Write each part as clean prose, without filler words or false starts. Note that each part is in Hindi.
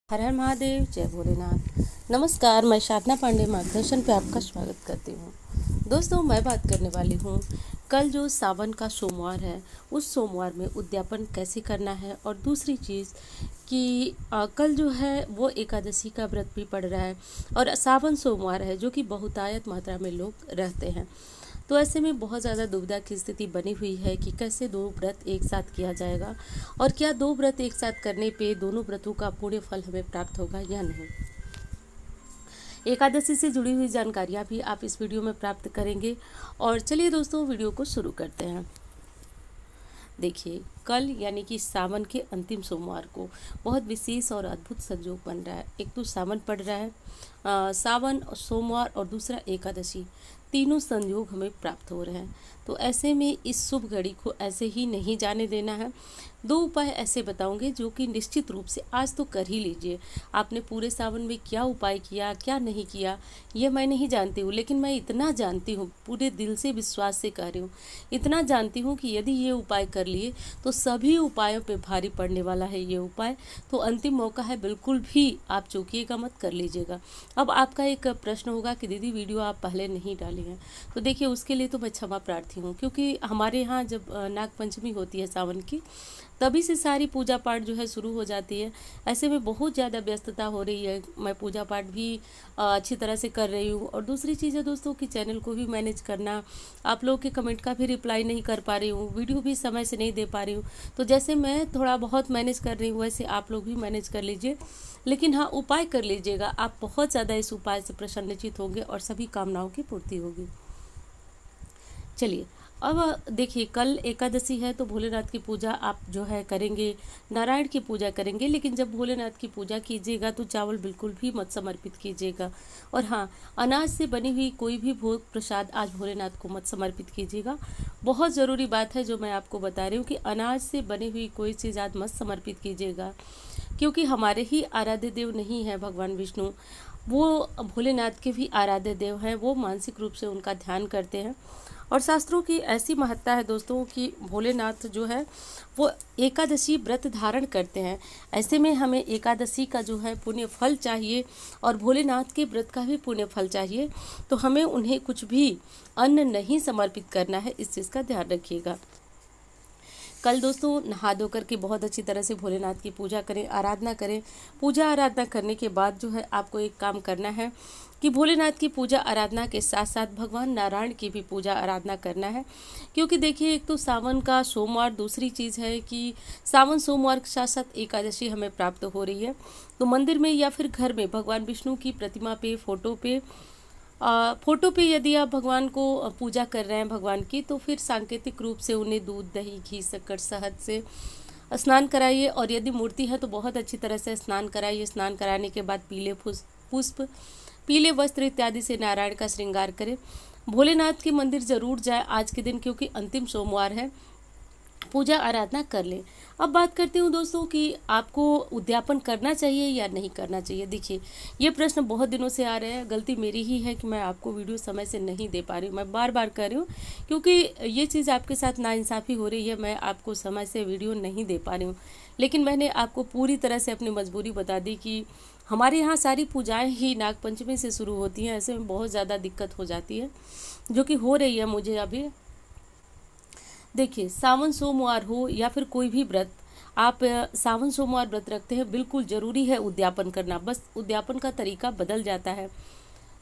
हर हर महादेव, जय भोलेनाथ। नमस्कार, मैं साधना पांडे मार्गदर्शन पे आपका स्वागत करती हूँ। दोस्तों, मैं बात करने वाली हूँ कल जो सावन का सोमवार है, उस सोमवार में उद्यापन कैसे करना है। और दूसरी चीज़ कि कल जो है वो एकादशी का व्रत भी पड़ रहा है और सावन सोमवार है, जो कि बहुतायत मात्रा में लोग रहते हैं। तो ऐसे में बहुत ज़्यादा दुविधा की स्थिति बनी हुई है कि कैसे दो व्रत एक साथ किया जाएगा और क्या दो व्रत एक साथ करने पे दोनों व्रतों का पुण्य फल हमें प्राप्त होगा या नहीं। एकादशी से जुड़ी हुई जानकारियाँ भी आप इस वीडियो में प्राप्त करेंगे। और चलिए दोस्तों, वीडियो को शुरू करते हैं। देखिए, कल यानी कि सावन के अंतिम सोमवार को बहुत विशेष और अद्भुत संयोग बन रहा है। एक तो सावन पड़ रहा है, सावन, सोमवार और दूसरा एकादशी, तीनों संयोग हमें प्राप्त हो रहे हैं। तो ऐसे में इस शुभ घड़ी को ऐसे ही नहीं जाने देना है। दो उपाय ऐसे बताऊंगे जो कि निश्चित रूप से आज तो कर ही लीजिए। आपने पूरे सावन में क्या उपाय किया, क्या नहीं किया, ये मैं नहीं जानती हूँ, लेकिन मैं इतना जानती हूँ, पूरे दिल से विश्वास से कह रही हूँ, इतना जानती हूँ कि यदि ये उपाय कर लिए तो सभी उपायों पे भारी पड़ने वाला है ये उपाय। तो अंतिम मौका है, बिल्कुल भी आप चूकिएगा मत, कर लीजिएगा। अब आपका एक प्रश्न होगा कि दीदी वीडियो आप पहले नहीं डाली हैं। तो देखिए, उसके लिए तो मैं क्षमा प्रार्थी हूँ, क्योंकि हमारे यहाँ जब नाग पंचमी होती है सावन की, तभी से सारी पूजा पाठ जो है शुरू हो जाती है। ऐसे में बहुत ज़्यादा व्यस्तता हो रही है। मैं पूजा पाठ भी अच्छी तरह से कर रही हूँ। और दूसरी चीज़ है दोस्तों कि चैनल को भी मैनेज करना, आप लोगों के कमेंट का भी रिप्लाई नहीं कर पा रही हूँ, वीडियो भी समय से नहीं दे पा रही हूँ। तो जैसे मैं थोड़ा बहुत मैनेज कर रही हूँ, वैसे आप लोग भी मैनेज कर लीजिए। लेकिन हाँ, उपाय कर लीजिएगा। आप बहुत ज़्यादा इस उपाय से प्रसन्नचित होंगे और सभी कामनाओं की पूर्ति होगी। चलिए, अब देखिए, कल एकादशी है तो भोलेनाथ की पूजा आप जो है करेंगे, नारायण की पूजा करेंगे। लेकिन जब भोलेनाथ की पूजा कीजिएगा तो चावल बिल्कुल भी मत समर्पित कीजिएगा। और हाँ, अनाज से बनी हुई कोई भी भोग प्रसाद आज भोलेनाथ को मत समर्पित कीजिएगा। बहुत ज़रूरी बात है जो मैं आपको बता रही हूँ कि अनाज से बनी हुई कोई चीज़ आज मत समर्पित कीजिएगा, क्योंकि हमारे ही आराध्य देव नहीं है भगवान विष्णु, वो भोलेनाथ के भी आराध्य देव हैं। वो मानसिक रूप से उनका ध्यान करते हैं। और शास्त्रों की ऐसी महत्ता है दोस्तों कि भोलेनाथ जो है वो एकादशी व्रत धारण करते हैं। ऐसे में हमें एकादशी का जो है पुण्य फल चाहिए और भोलेनाथ के व्रत का भी पुण्य फल चाहिए। तो हमें उन्हें कुछ भी अन्न नहीं समर्पित करना है, इस चीज़ का ध्यान रखिएगा। कल दोस्तों नहा धो करके बहुत अच्छी तरह से भोलेनाथ की पूजा करें, आराधना करें। पूजा आराधना करने के बाद जो है आपको एक काम करना है कि भोलेनाथ की पूजा आराधना के साथ साथ भगवान नारायण की भी पूजा आराधना करना है। क्योंकि देखिए, एक तो सावन का सोमवार, दूसरी चीज़ है कि सावन सोमवार के साथ साथ एकादशी हमें प्राप्त हो रही है। तो मंदिर में या फिर घर में भगवान विष्णु की प्रतिमा पे, फोटो पे यदि आप भगवान को पूजा कर रहे हैं भगवान की, तो फिर सांकेतिक रूप से उन्हें दूध, दही, घी, शक्कर, शहद से स्नान कराइए। और यदि मूर्ति है तो बहुत अच्छी तरह से स्नान कराइए। स्नान कराने के बाद पीले पुष्प, पीले वस्त्र इत्यादि से नारायण का श्रृंगार करें। भोलेनाथ के मंदिर जरूर जाए आज के दिन, क्योंकि अंतिम सोमवार है। पूजा आराधना कर लें। अब बात करती हूँ दोस्तों कि आपको उद्यापन करना चाहिए या नहीं करना चाहिए। देखिए, ये प्रश्न बहुत दिनों से आ रहे हैं। गलती मेरी ही है कि मैं आपको वीडियो समय से नहीं दे पा रही हूँ। मैं बार बार कर रही हूँ, क्योंकि ये चीज़ आपके साथ नाइंसाफ़ी हो रही है। मैं आपको समय से वीडियो नहीं दे पा रही हूँ। लेकिन मैंने आपको पूरी तरह से अपनी मजबूरी बता दी कि हमारे यहाँ सारी पूजाएँ ही नागपंचमी से शुरू होती हैं। ऐसे में बहुत ज़्यादा दिक्कत हो जाती है, जो कि हो रही है मुझे अभी। देखिए, सावन सोमवार हो या फिर कोई भी व्रत, आप सावन सोमवार व्रत रखते हैं, बिल्कुल ज़रूरी है उद्यापन करना। बस उद्यापन का तरीका बदल जाता है।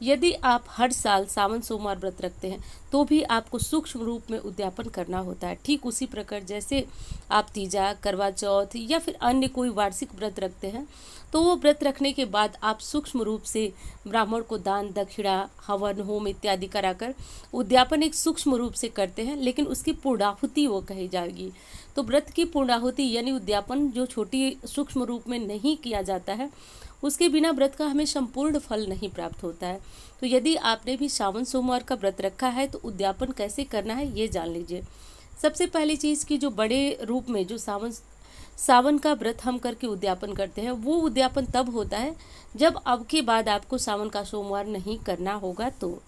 यदि आप हर साल सावन सोमवार व्रत रखते हैं तो भी आपको सूक्ष्म रूप में उद्यापन करना होता है। ठीक उसी प्रकार जैसे आप तीजा, करवा चौथ या फिर अन्य कोई वार्षिक व्रत रखते हैं, तो वो व्रत रखने के बाद आप सूक्ष्म रूप से ब्राह्मण को दान, दक्षिणा, हवन, होम इत्यादि कराकर उद्यापन एक सूक्ष्म रूप से करते हैं। लेकिन उसकी पूर्णाहुति वो कही जाएगी। तो व्रत की पूर्णाहुति यानी उद्यापन जो छोटी सूक्ष्म रूप में नहीं किया जाता है, उसके बिना व्रत का हमें संपूर्ण फल नहीं प्राप्त होता है। तो यदि आपने भी सावन सोमवार का व्रत रखा है तो उद्यापन कैसे करना है ये जान लीजिए। सबसे पहली चीज़ कि जो बड़े रूप में जो सावन का व्रत हम करके उद्यापन करते हैं, वो उद्यापन तब होता है जब अब के बाद आपको सावन का सोमवार नहीं करना होगा। तो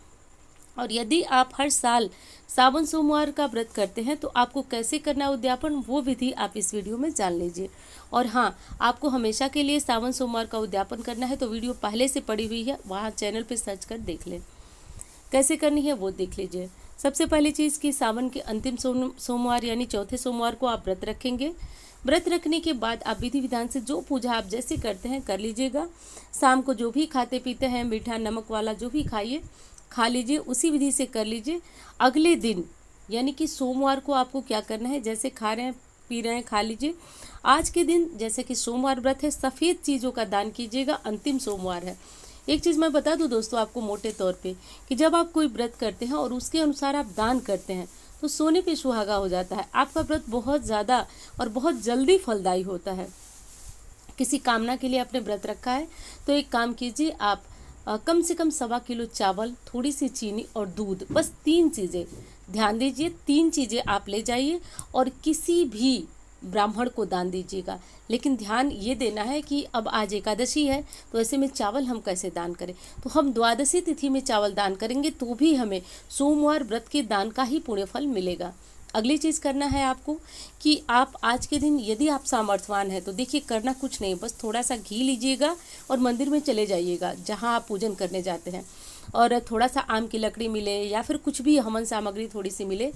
और यदि आप हर साल सावन सोमवार का व्रत करते हैं तो आपको कैसे करना है उद्यापन, वो विधि आप इस वीडियो में जान लीजिए। और हाँ, आपको हमेशा के लिए सावन सोमवार का उद्यापन करना है तो वीडियो पहले से पड़ी हुई है, वहाँ चैनल पे सर्च कर देख लें। कैसे करनी है वो देख लीजिए। सबसे पहली चीज़ कि सावन के अंतिम सोमवार यानी चौथे सोमवार को आप व्रत रखेंगे। व्रत रखने के बाद आप विधि विधान से जो पूजा आप जैसे करते हैं कर लीजिएगा। शाम को जो भी खाते पीते हैं, मीठा नमक वाला जो भी खाइए खा लीजिए, उसी विधि से कर लीजिए। अगले दिन यानी कि सोमवार को आपको क्या करना है, जैसे खा रहे हैं पी रहे हैं खा लीजिए। आज के दिन जैसे कि सोमवार व्रत है, सफ़ेद चीज़ों का दान कीजिएगा, अंतिम सोमवार है। एक चीज़ मैं बता दूं दोस्तों आपको मोटे तौर पे कि जब आप कोई व्रत करते हैं और उसके अनुसार आप दान करते हैं तो सोने पे सुहागा हो जाता है। आपका व्रत बहुत ज़्यादा और बहुत जल्दी फलदायी होता है। किसी कामना के लिए आपने व्रत रखा है तो एक काम कीजिए, आप कम से कम 1.25 किलो चावल, थोड़ी सी चीनी और दूध, बस 3 चीज़ें, ध्यान दीजिए 3 चीज़ें आप ले जाइए और किसी भी ब्राह्मण को दान दीजिएगा। लेकिन ध्यान ये देना है कि अब आज एकादशी है तो ऐसे में चावल हम कैसे दान करें, तो हम द्वादशी तिथि में चावल दान करेंगे तो भी हमें सोमवार व्रत के दान का ही पुण्य फल मिलेगा। अगली चीज़ करना है आपको कि आप आज के दिन यदि आप सामर्थ्यवान हैं तो देखिए करना कुछ नहीं, बस थोड़ा सा घी लीजिएगा और मंदिर में चले जाइएगा जहां आप पूजन करने जाते हैं, और थोड़ा सा आम की लकड़ी मिले या फिर कुछ भी हवन सामग्री थोड़ी सी मिले,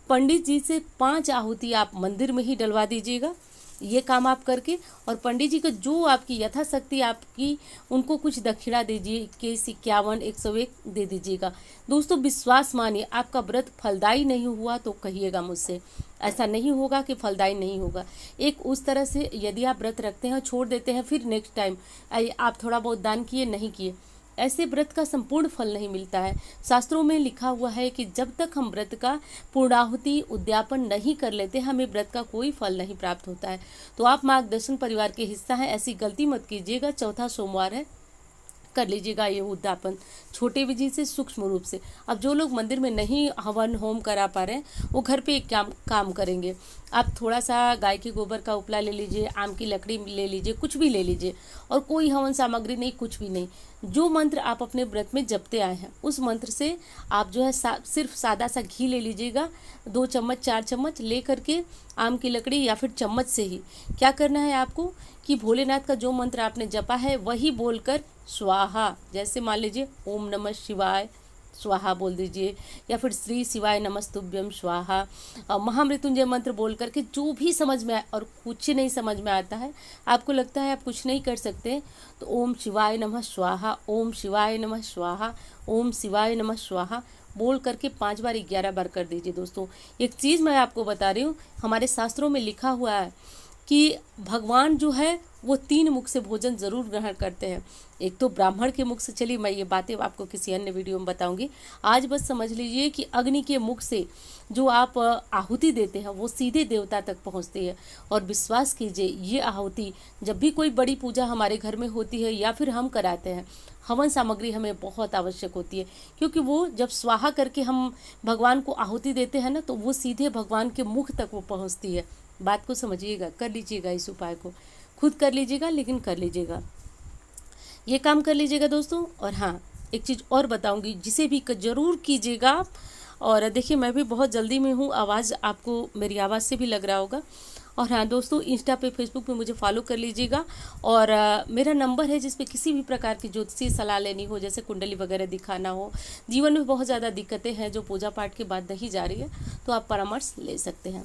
पंडित जी से 5 आहुति आप मंदिर में ही डलवा दीजिएगा। ये काम आप करके और पंडित जी को जो आपकी यथाशक्ति आपकी उनको कुछ दक्षिणा दीजिए, 21, 51, 101 दे दीजिएगा। दोस्तों विश्वास मानिए, आपका व्रत फलदायी नहीं हुआ तो कहिएगा मुझसे, ऐसा नहीं होगा कि फलदायी नहीं होगा। एक उस तरह से यदि आप व्रत रखते हैं छोड़ देते हैं, फिर नेक्स्ट टाइम आप थोड़ा बहुत दान किए नहीं किए, ऐसे व्रत का संपूर्ण फल नहीं मिलता है। शास्त्रों में लिखा हुआ है कि जब तक हम व्रत का पूर्णाहुति उद्यापन नहीं कर लेते हमें व्रत का कोई फल नहीं प्राप्त होता है। तो आप मार्गदर्शन परिवार के हिस्सा हैं, ऐसी गलती मत कीजिएगा। चौथा सोमवार है, कर लीजिएगा ये उद्यापन छोटे विधि से, सूक्ष्म रूप से। अब जो लोग मंदिर में नहीं हवन होम करा पा रहे हैं वो घर पे एक काम करेंगे। आप थोड़ा सा गाय के गोबर का उपला ले लीजिए, आम की लकड़ी ले लीजिए, कुछ भी ले लीजिए, और कोई हवन सामग्री नहीं, कुछ भी नहीं। जो मंत्र आप अपने व्रत में जपते आए हैं उस मंत्र से आप जो है सिर्फ सादा सा घी ले लीजिएगा, 2 चम्मच 4 चम्मच ले करके आम की लकड़ी या फिर चम्मच से ही क्या करना है आपको कि भोलेनाथ का जो मंत्र आपने जपा है वही बोलकर स्वाहा, जैसे मान लीजिए ओम नमः शिवाय स्वाहा बोल दीजिए, या फिर श्री शिवाय नमस्तुभ्यम स्वाहा, महामृत्युंजय मंत्र बोल करके जो भी समझ में आए। और कुछ नहीं समझ में आता है, आपको लगता है आप कुछ नहीं कर सकते, तो ओम शिवाय नमः स्वाहा, ओम शिवाय नमः स्वाहा, ओम शिवाय नमः स्वाहा बोल करके 5 बार 11 बार कर दीजिए। दोस्तों एक चीज़ मैं आपको बता रही हूँ, हमारे शास्त्रों में लिखा हुआ है कि भगवान जो है वो 3 मुख से भोजन जरूर ग्रहण करते हैं। एक तो ब्राह्मण के मुख से, चलिए मैं ये बातें आपको किसी अन्य वीडियो में बताऊंगी। आज बस समझ लीजिए कि अग्नि के मुख से जो आप आहुति देते हैं वो सीधे देवता तक पहुंचती है। और विश्वास कीजिए ये आहुति जब भी कोई बड़ी पूजा हमारे घर में होती है या फिर हम कराते हैं, हवन सामग्री हमें बहुत आवश्यक होती है, क्योंकि वो जब स्वाहा करके हम भगवान को आहुति देते हैं ना तो वो सीधे भगवान के मुख तक वो पहुँचती है। बात को समझिएगा, कर लीजिएगा इस उपाय को, खुद कर लीजिएगा लेकिन कर लीजिएगा, ये काम कर लीजिएगा दोस्तों। और हाँ एक चीज़ और बताऊंगी जिसे भी जरूर कीजिएगा आप। और देखिए मैं भी बहुत जल्दी में हूँ, आवाज़ आपको मेरी आवाज़ से भी लग रहा होगा। और हाँ दोस्तों इंस्टा पे फेसबुक पे मुझे फॉलो कर लीजिएगा। और मेरा नंबर है जिस पे किसी भी प्रकार की ज्योतिषी सलाह लेनी हो, जैसे कुंडली वगैरह दिखाना हो, जीवन में बहुत ज़्यादा दिक्कतें हैं जो पूजा पाठ के बाद नहीं जा रही है, तो आप परामर्श ले सकते हैं।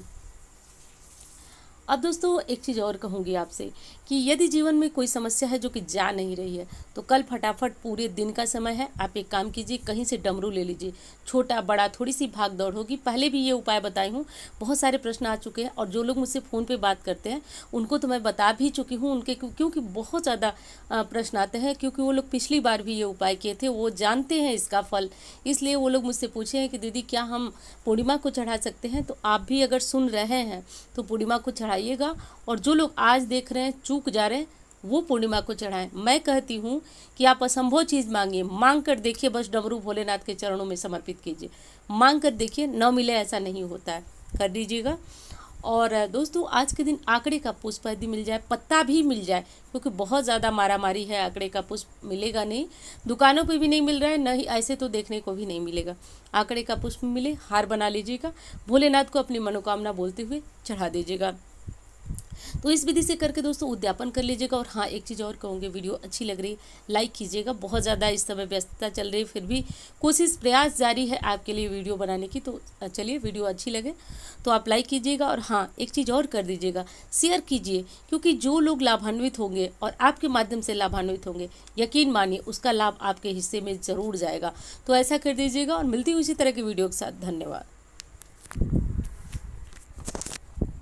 अब दोस्तों एक चीज़ और कहूँगी आपसे कि यदि जीवन में कोई समस्या है जो कि जा नहीं रही है तो कल फटाफट, पूरे दिन का समय है, आप एक काम कीजिए, कहीं से डमरू ले लीजिए, छोटा बड़ा थोड़ी सी भाग दौड़ होगी। पहले भी ये उपाय बताई हूँ, बहुत सारे प्रश्न आ चुके हैं और जो लोग मुझसे फ़ोन पे बात करते हैं उनको तो मैं बता भी चुकी हूँ उनके, क्योंकि बहुत ज़्यादा प्रश्न आते हैं, क्योंकि वो लोग पिछली बार भी ये उपाय किए थे, वो जानते हैं इसका फल, इसलिए वो लोग मुझसे पूछे हैं कि दीदी क्या हम पूर्णिमा को चढ़ा सकते हैं। तो आप भी अगर सुन रहे हैं तो पूर्णिमा को चढ़ाइएगा, और जो लोग आज देख रहे हैं चूक जा रहे हैं वो पूर्णिमा को चढ़ाएं। मैं कहती हूँ कि आप असंभव चीज़ मांगिए, मांग कर देखिए, बस डमरू भोलेनाथ के चरणों में समर्पित कीजिए, मांग कर देखिए, न मिले ऐसा नहीं होता है, कर दीजिएगा। और दोस्तों आज के दिन आंकड़े का पुष्प यदि मिल जाए, पत्ता भी मिल जाए, क्योंकि बहुत ज़्यादा मारामारी है, आंकड़े का पुष्प मिलेगा नहीं, दुकानों पे भी नहीं मिल रहा है, नहीं ऐसे तो देखने को भी नहीं मिलेगा। आंकड़े का पुष्प मिले, हार बना लीजिएगा, भोलेनाथ को अपनी मनोकामना बोलते हुए चढ़ा दीजिएगा। तो इस विधि से करके दोस्तों उद्यापन कर लीजिएगा। और हाँ, एक चीज़ और कहूँगी, वीडियो अच्छी लग रही लाइक कीजिएगा। बहुत ज़्यादा इस समय व्यस्तता चल रही, फिर भी कोशिश प्रयास जारी है आपके लिए वीडियो बनाने की। तो चलिए, वीडियो अच्छी लगे तो आप लाइक कीजिएगा। और हाँ, एक चीज़ और कर दीजिएगा, शेयर कीजिए, क्योंकि जो लोग लाभान्वित होंगे और आपके माध्यम से लाभान्वित होंगे, यकीन मानिए उसका लाभ आपके हिस्से में ज़रूर जाएगा। तो ऐसा कर दीजिएगा और मिलती हुई इसी तरह की वीडियो के साथ। धन्यवाद।